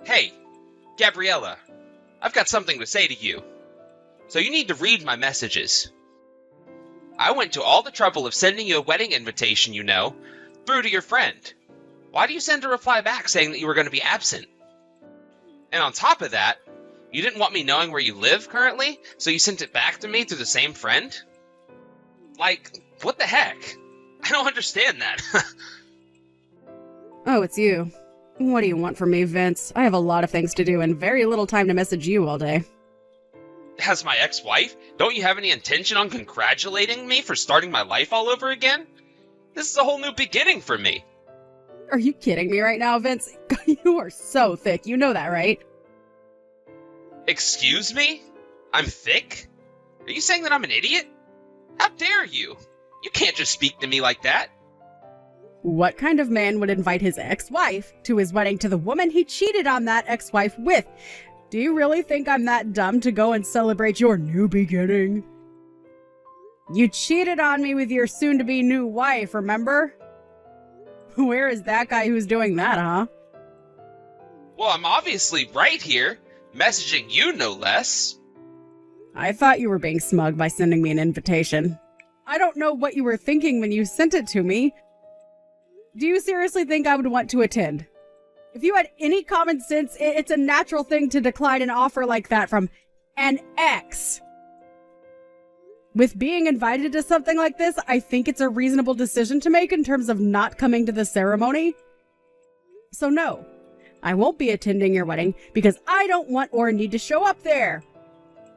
Hey, Gabriella, I've got something to say to you. So you need to read my messages. I went to all the trouble of sending you a wedding invitation, through to your friend. Why do you send a reply back saying that you were going to be absent? And on top of that, you didn't want me knowing where you live currently, so you sent it back to me through the same friend? Like, what the heck? I don't understand that. Oh, it's you. What do you want from me, Vince? I have a lot of things to do and very little time to message you all day. As my ex-wife, don't you have any intention on congratulating me for starting my life all over again? This is a whole new beginning for me. Are you kidding me right now, Vince? You are so thick, you know that, right? Excuse me? I'm thick? Are you saying that I'm an idiot? How dare you? You can't just speak to me like that. What kind of man would invite his ex-wife to his wedding to the woman he cheated on that ex-wife with? Do you really think I'm that dumb to go and celebrate your new beginning? You cheated on me with your soon-to-be new wife, remember? Where is that guy who's doing that, huh? Well, I'm obviously right here, messaging you no less. I thought you were being smug by sending me an invitation. I don't know what you were thinking when you sent it to me. Do you seriously think I would want to attend? If you had any common sense, it's a natural thing to decline an offer like that from an ex. With being invited to something like this, I think it's a reasonable decision to make in terms of not coming to the ceremony. So no, I won't be attending your wedding because I don't want or need to show up there.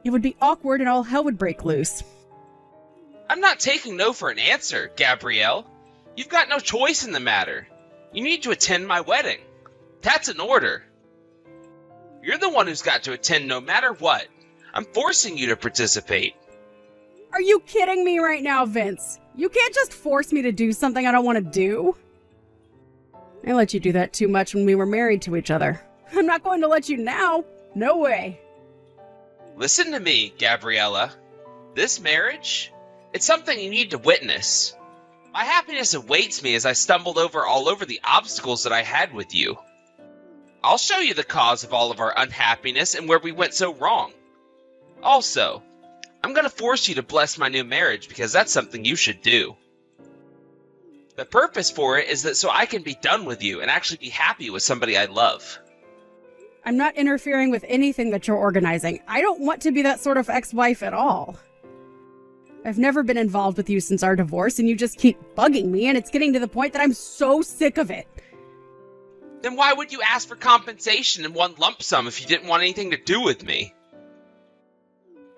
It would be awkward and all hell would break loose. I'm not taking no for an answer, Gabrielle. You've got no choice in the matter. You need to attend my wedding. That's an order. You're the one who's got to attend no matter what. I'm forcing you to participate. Are you kidding me right now, Vince? You can't just force me to do something I don't want to do. I let you do that too much when we were married to each other. I'm not going to let you now. No way. Listen to me, Gabriella. This marriage, it's something you need to witness. My happiness awaits me as I stumbled all over the obstacles that I had with you. I'll show you the cause of all of our unhappiness and where we went so wrong. Also, I'm going to force you to bless my new marriage because that's something you should do. The purpose for it is that so I can be done with you and actually be happy with somebody I love. I'm not interfering with anything that you're organizing. I don't want to be that sort of ex-wife at all. I've never been involved with you since our divorce, and you just keep bugging me, and it's getting to the point that I'm so sick of it. Then why would you ask for compensation in one lump sum if you didn't want anything to do with me?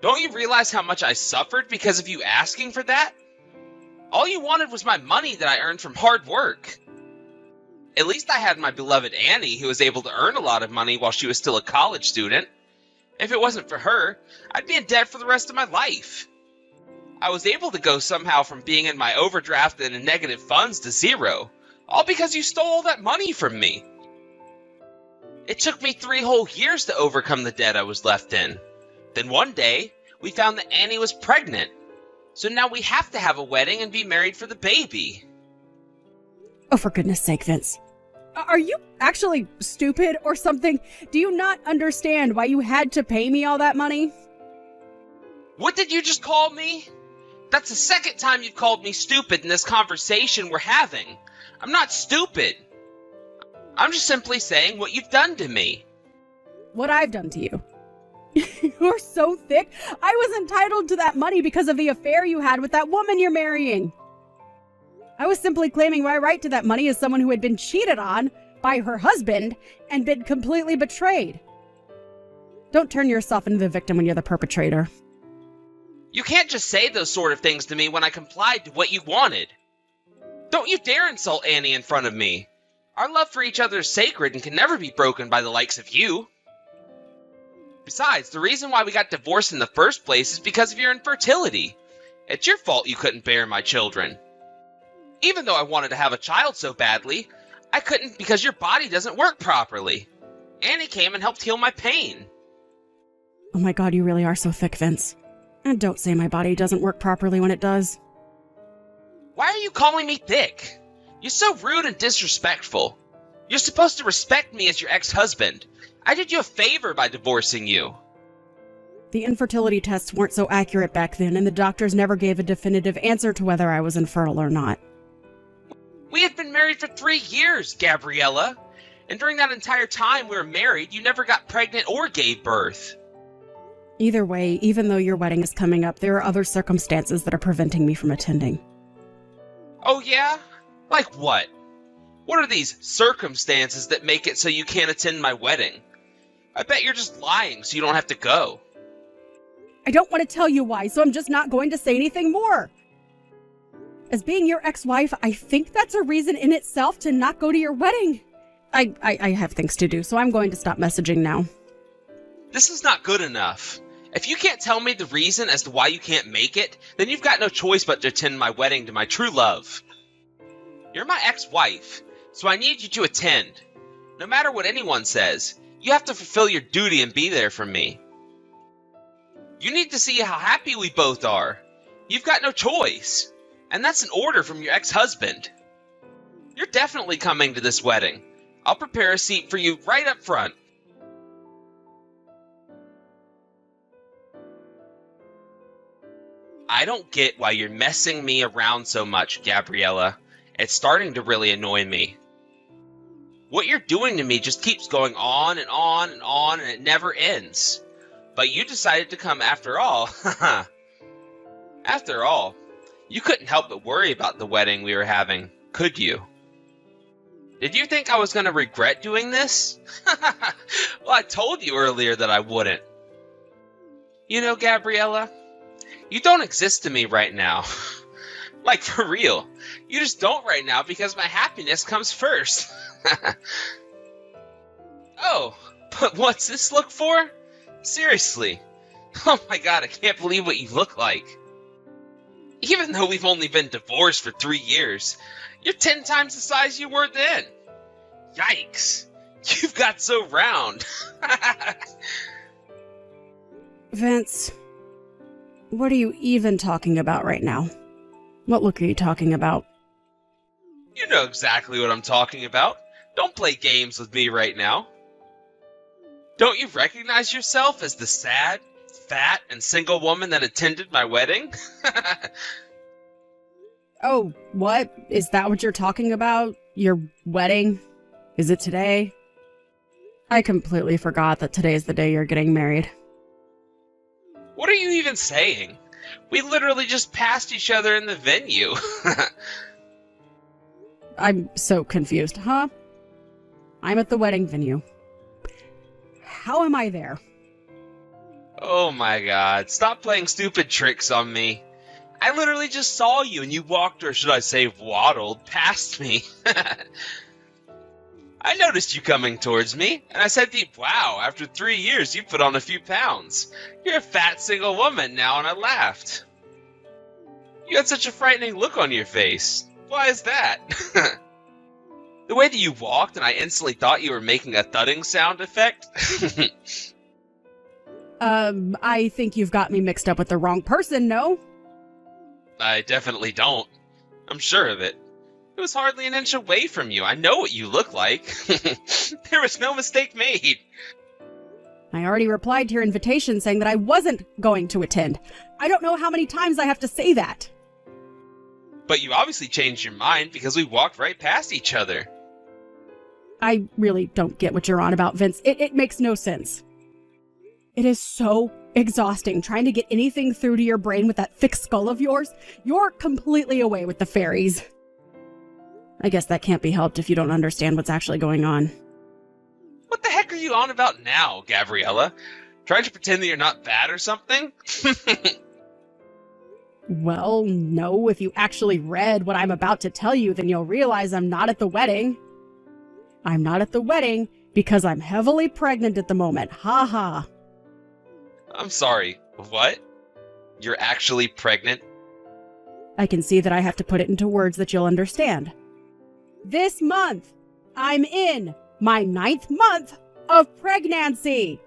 Don't you realize how much I suffered because of you asking for that? All you wanted was my money that I earned from hard work. At least I had my beloved Annie, who was able to earn a lot of money while she was still a college student. If it wasn't for her, I'd be in debt for the rest of my life. I was able to go somehow from being in my overdraft and in negative funds to zero, all because you stole all that money from me. It took me 3 whole years to overcome the debt I was left in. Then one day, we found that Annie was pregnant. So now we have to have a wedding and be married for the baby. Oh, for goodness sake, Vince. Are you actually stupid or something? Do you not understand why you had to pay me all that money? What did you just call me? That's the second time you've called me stupid in this conversation we're having. I'm not stupid. I'm just simply saying what you've done to me. What I've done to you? You're so thick. I was entitled to that money because of the affair you had with that woman you're marrying. I was simply claiming my right to that money as someone who had been cheated on by her husband and been completely betrayed. Don't turn yourself into the victim when you're the perpetrator. You can't just say those sort of things to me when I complied to what you wanted. Don't you dare insult Annie in front of me. Our love for each other is sacred and can never be broken by the likes of you. Besides, the reason why we got divorced in the first place is because of your infertility. It's your fault you couldn't bear my children. Even though I wanted to have a child so badly, I couldn't because your body doesn't work properly. Annie came and helped heal my pain. Oh my God, you really are so thick, Vince. And don't say my body doesn't work properly when it does. Why are you calling me thick? You're so rude and disrespectful. You're supposed to respect me as your ex-husband. I did you a favor by divorcing you. The infertility tests weren't so accurate back then, and the doctors never gave a definitive answer to whether I was infertile or not. We had been married for 3 years, Gabriella. And during that entire time we were married, you never got pregnant or gave birth. Either way, even though your wedding is coming up, there are other circumstances that are preventing me from attending. Oh yeah? Like what? What are these circumstances that make it so you can't attend my wedding? I bet you're just lying so you don't have to go. I don't want to tell you why, so I'm just not going to say anything more. As being your ex-wife, I think that's a reason in itself to not go to your wedding. I have things to do, so I'm going to stop messaging now. This is not good enough. If you can't tell me the reason as to why you can't make it, then you've got no choice but to attend my wedding to my true love. You're my ex-wife, so I need you to attend. No matter what anyone says, you have to fulfill your duty and be there for me. You need to see how happy we both are. You've got no choice. And that's an order from your ex-husband. You're definitely coming to this wedding. I'll prepare a seat for you right up front. I don't get why you're messing me around so much, Gabriella. It's starting to really annoy me. What you're doing to me just keeps going on and on and on, and it never ends. But you decided to come after all. After all, you couldn't help but worry about the wedding we were having, could you? Did you think I was going to regret doing this? Well, I told you earlier that I wouldn't. You know, Gabriella, you don't exist to me right now. Like, for real. You just don't right now because my happiness comes first. Oh, but what's this look for? Seriously. Oh my god, I can't believe what you look like. Even though we've only been divorced for 3 years, you're 10 times the size you were then. Yikes. You've got so round. Vince, what are you even talking about right now? What look are you talking about? You know exactly what I'm talking about. Don't play games with me right now. Don't you recognize yourself as the sad, fat, and single woman that attended my wedding? Oh, what? Is that what you're talking about? Your wedding? Is it today? I completely forgot that today is the day you're getting married. What are you even saying? We literally just passed each other in the venue. I'm so confused, huh? I'm at the wedding venue. How am I there? Oh my god, stop playing stupid tricks on me. I literally just saw you and you walked, or should I say waddled, past me. I noticed you coming towards me, and I said to you, wow, after 3 years you put on a few pounds. You're a fat single woman now, and I laughed. You had such a frightening look on your face. Why is that? The way that you walked, and I instantly thought you were making a thudding sound effect. I think you've got me mixed up with the wrong person, no? I definitely don't. I'm sure of it. It was hardly an inch away from you. I know what you look like. There was no mistake made. I already replied to your invitation saying that I wasn't going to attend. I don't know how many times I have to say that. But you obviously changed your mind because we walked right past each other. I really don't get what you're on about, Vince. It makes no sense. It is so exhausting trying to get anything through to your brain with that thick skull of yours. You're completely away with the fairies. I guess that can't be helped if you don't understand what's actually going on. What the heck are you on about now, Gabriella? Trying to pretend that you're not bad or something? Well, no, if you actually read what I'm about to tell you, then you'll realize I'm not at the wedding. I'm not at the wedding because I'm heavily pregnant at the moment. Ha ha. I'm sorry, what? You're actually pregnant? I can see that I have to put it into words that you'll understand. This month, I'm in my 9th month of pregnancy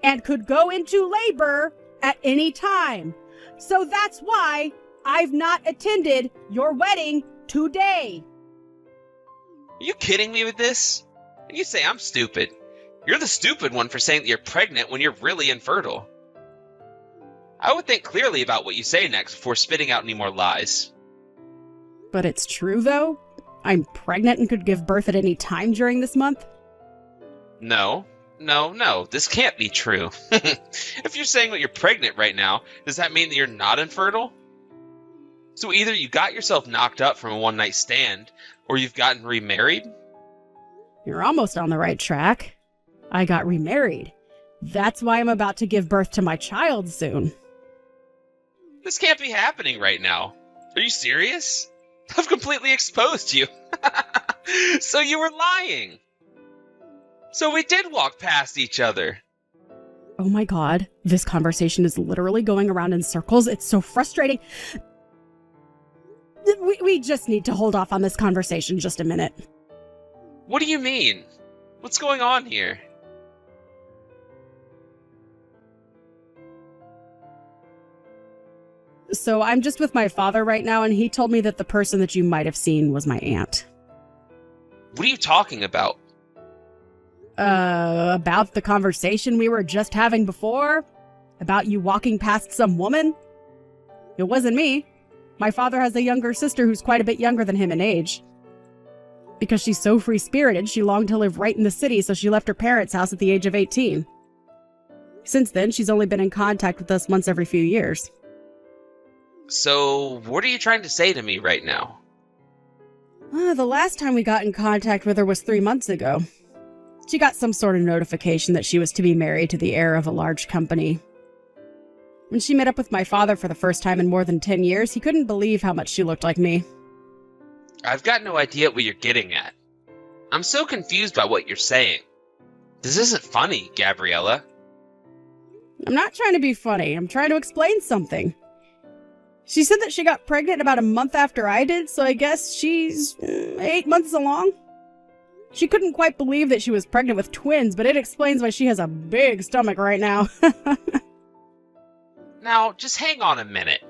and could go into labor at any time. So that's why I've not attended your wedding today. Are you kidding me with this? You say I'm stupid. You're the stupid one for saying that you're pregnant when you're really infertile. I would think clearly about what you say next before spitting out any more lies. But it's true, though? I'm pregnant and could give birth at any time during this month? No. This can't be true. If you're saying that you're pregnant right now, does that mean that you're not infertile? So either you got yourself knocked up from a one-night stand, or you've gotten remarried? You're almost on the right track. I got remarried. That's why I'm about to give birth to my child soon. This can't be happening right now. Are you serious? I've completely exposed you. So you were lying. So we did walk past each other. Oh my god, this conversation is literally going around in circles. It's so frustrating. We just need to hold off on this conversation just a minute. What do you mean? What's going on here? So I'm just with my father right now, and he told me that the person that you might have seen was my aunt. What are you talking about? About the conversation we were just having before? About you walking past some woman? It wasn't me. My father has a younger sister who's quite a bit younger than him in age. Because she's so free-spirited, she longed to live right in the city, so she left her parents' house at the age of 18. Since then, she's only been in contact with us once every few years. So, what are you trying to say to me right now? The last time we got in contact with her was 3 months ago. She got some sort of notification that she was to be married to the heir of a large company. When she met up with my father for the first time in more than 10 years, he couldn't believe how much she looked like me. I've got no idea what you're getting at. I'm so confused by what you're saying. This isn't funny, Gabriella. I'm not trying to be funny. I'm trying to explain something. She said that she got pregnant about a month after I did, so I guess she's 8 months along. She couldn't quite believe that she was pregnant with twins, but it explains why she has a big stomach right now. Now, just hang on a minute.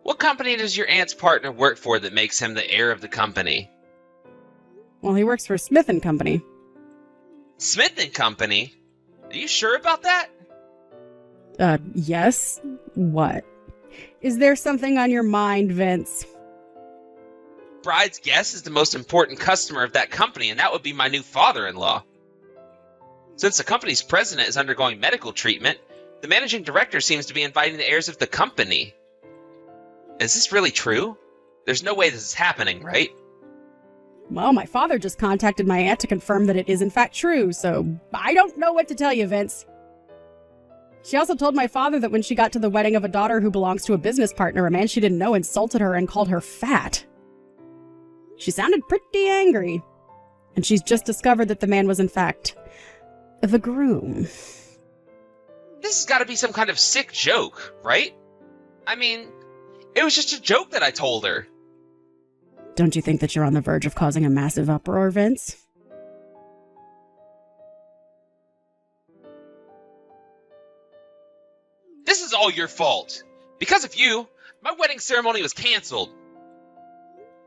What company does your aunt's partner work for that makes him the heir of the company? Well, he works for Smith & Company. Smith & Company? Are you sure about that? Yes. What? Is there something on your mind, Vince? Bride's guest is the most important customer of that company, and that would be my new father-in-law. Since the company's president is undergoing medical treatment, the managing director seems to be inviting the heirs of the company. Is this really true? There's no way this is happening, right? Well, my father just contacted my aunt to confirm that it is in fact true, so I don't know what to tell you, Vince. She also told my father that when she got to the wedding of a daughter who belongs to a business partner, a man she didn't know insulted her and called her fat. She sounded pretty angry, and she's just discovered that the man was in fact the groom. This has got to be some kind of sick joke, right? I mean, it was just a joke that I told her. Don't you think that you're on the verge of causing a massive uproar, Vince? This is all your fault. Because of you, my wedding ceremony was canceled.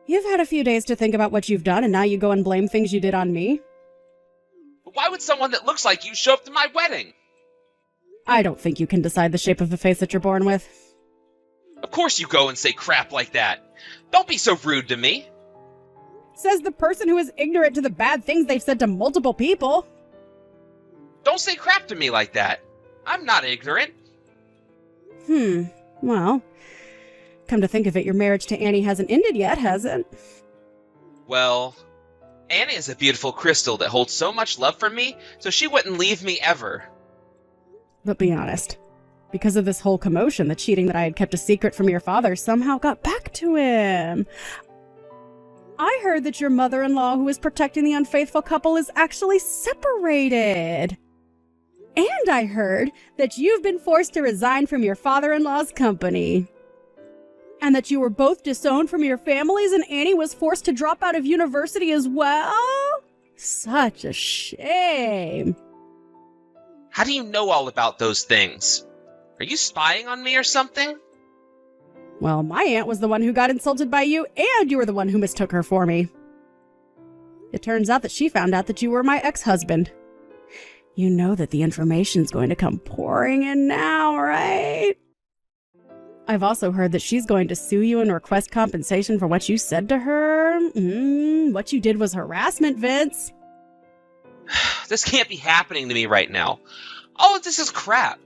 You've had a few days to think about what you've done, and now you go and blame things you did on me? But why would someone that looks like you show up to my wedding? I don't think you can decide the shape of the face that you're born with. Of course you go and say crap like that. Don't be so rude to me. Says the person who is ignorant to the bad things they've said to multiple people. Don't say crap to me like that. I'm not ignorant. Well, come to think of it, your marriage to Annie hasn't ended yet, has it? Well, Annie is a beautiful crystal that holds so much love for me, so she wouldn't leave me ever. But be honest. Because of this whole commotion, the cheating that I had kept a secret from your father somehow got back to him. I heard that your mother-in-law, who is protecting the unfaithful couple, is actually separated. And I heard that you've been forced to resign from your father-in-law's company. And that you were both disowned from your families and Annie was forced to drop out of university as well? Such a shame. How do you know all about those things? Are you spying on me or something? Well, my aunt was the one who got insulted by you, and you were the one who mistook her for me. It turns out that she found out that you were my ex-husband. You know that the information's going to come pouring in now, right? I've also heard that she's going to sue you and request compensation for what you said to her. What you did was harassment, Vince. This can't be happening to me right now. All of this is crap.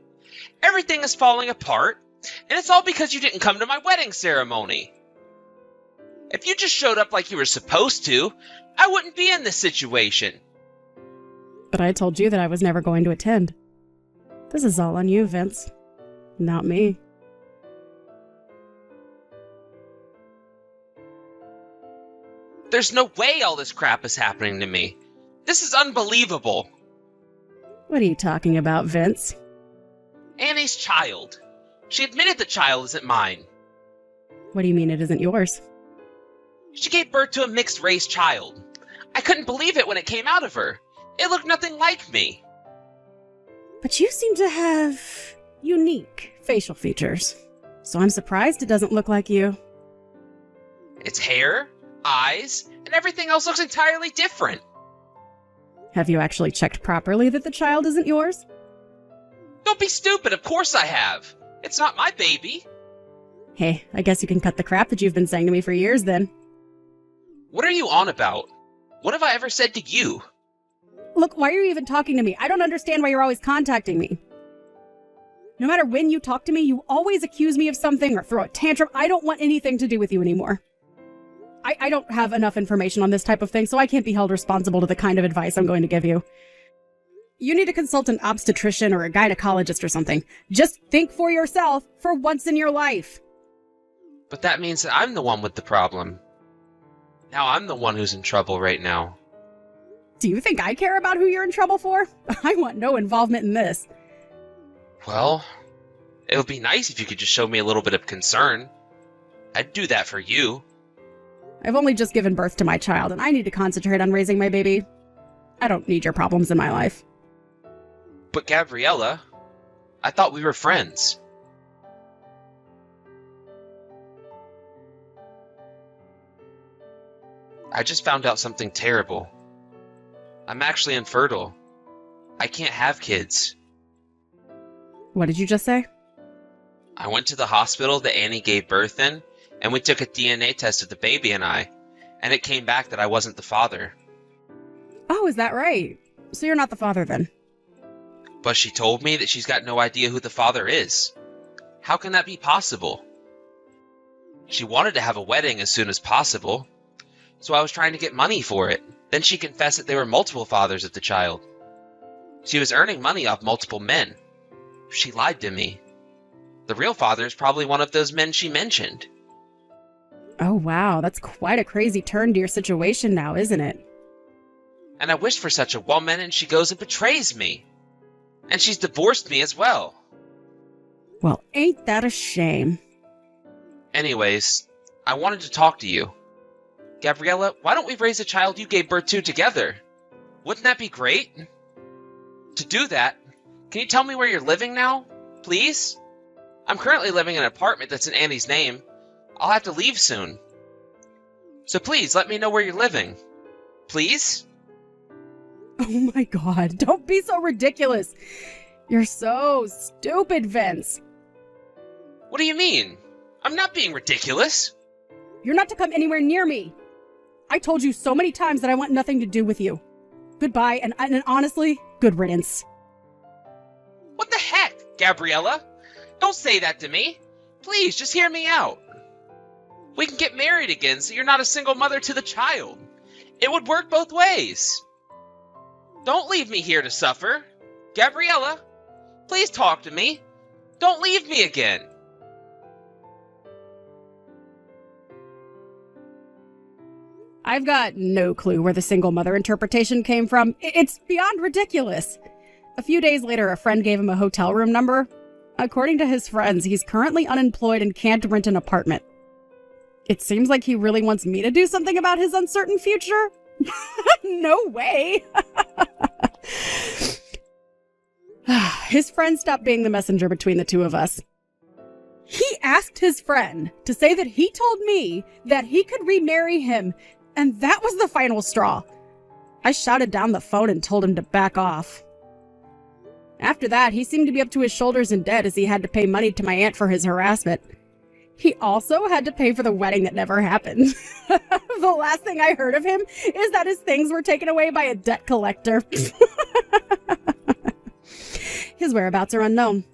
Everything is falling apart, and it's all because you didn't come to my wedding ceremony. If you just showed up like you were supposed to, I wouldn't be in this situation. But I told you that I was never going to attend. This is all on you, Vince. Not me. There's no way all this crap is happening to me. This is unbelievable. What are you talking about, Vince? Annie's child. She admitted the child isn't mine. What do you mean it isn't yours? She gave birth to a mixed-race child. I couldn't believe it when it came out of her. It looked nothing like me. But you seem to have unique facial features. So I'm surprised it doesn't look like you. Its hair, eyes, and everything else looks entirely different. Have you actually checked properly that the child isn't yours? Don't be stupid, of course I have. It's not my baby. Hey, I guess you can cut the crap that you've been saying to me for years then. What are you on about? What have I ever said to you? Look, why are you even talking to me? I don't understand why you're always contacting me. No matter when you talk to me, you always accuse me of something or throw a tantrum. I don't want anything to do with you anymore. I don't have enough information on this type of thing, so I can't be held responsible to the kind of advice I'm going to give you. You need to consult an obstetrician or a gynecologist or something. Just think for yourself for once in your life. But that means that I'm the one with the problem. Now I'm the one who's in trouble right now. Do you think I care about who you're in trouble for? I want no involvement in this. Well, it would be nice if you could just show me a little bit of concern. I'd do that for you. I've only just given birth to my child, and I need to concentrate on raising my baby. I don't need your problems in my life. But Gabriella, I thought we were friends. I just found out something terrible. I'm actually infertile. I can't have kids. What did you just say? I went to the hospital that Annie gave birth in, and we took a DNA test of the baby and I, and it came back that I wasn't the father. Oh, is that right? So you're not the father then? But she told me that she's got no idea who the father is. How can that be possible? She wanted to have a wedding as soon as possible, so I was trying to get money for it. Then she confessed that there were multiple fathers of the child. She was earning money off multiple men. She lied to me. The real father is probably one of those men she mentioned. Oh, wow. That's quite a crazy turn to your situation now, isn't it? And I wished for such a woman, and she goes and betrays me. And she's divorced me as well. Well, ain't that a shame? Anyways, I wanted to talk to you. Gabriella, why don't we raise a child you gave birth to together? Wouldn't that be great? To do that, can you tell me where you're living now, please? I'm currently living in an apartment that's in Annie's name. I'll have to leave soon. So please, let me know where you're living. Please? Oh my god, don't be so ridiculous. You're so stupid, Vince. What do you mean? I'm not being ridiculous. You're not to come anywhere near me. I told you so many times that I want nothing to do with you. Goodbye, and honestly, good riddance. What the heck, Gabriella? Don't say that to me. Please, just hear me out. We can get married again so you're not a single mother to the child. It would work both ways. Don't leave me here to suffer. Gabriella, please talk to me. Don't leave me again. I've got no clue where the single mother interpretation came from. It's beyond ridiculous. A few days later, a friend gave him a hotel room number. According to his friends, he's currently unemployed and can't rent an apartment. It seems like he really wants me to do something about his uncertain future. No way. His friend stopped being the messenger between the two of us. He asked his friend to say that he told me that he could remarry him, and that was the final straw. I shouted down the phone and told him to back off. After that, he seemed to be up to his shoulders in debt as he had to pay money to my aunt for his harassment. He also had to pay for the wedding that never happened. The last thing I heard of him is that his things were taken away by a debt collector. His whereabouts are unknown.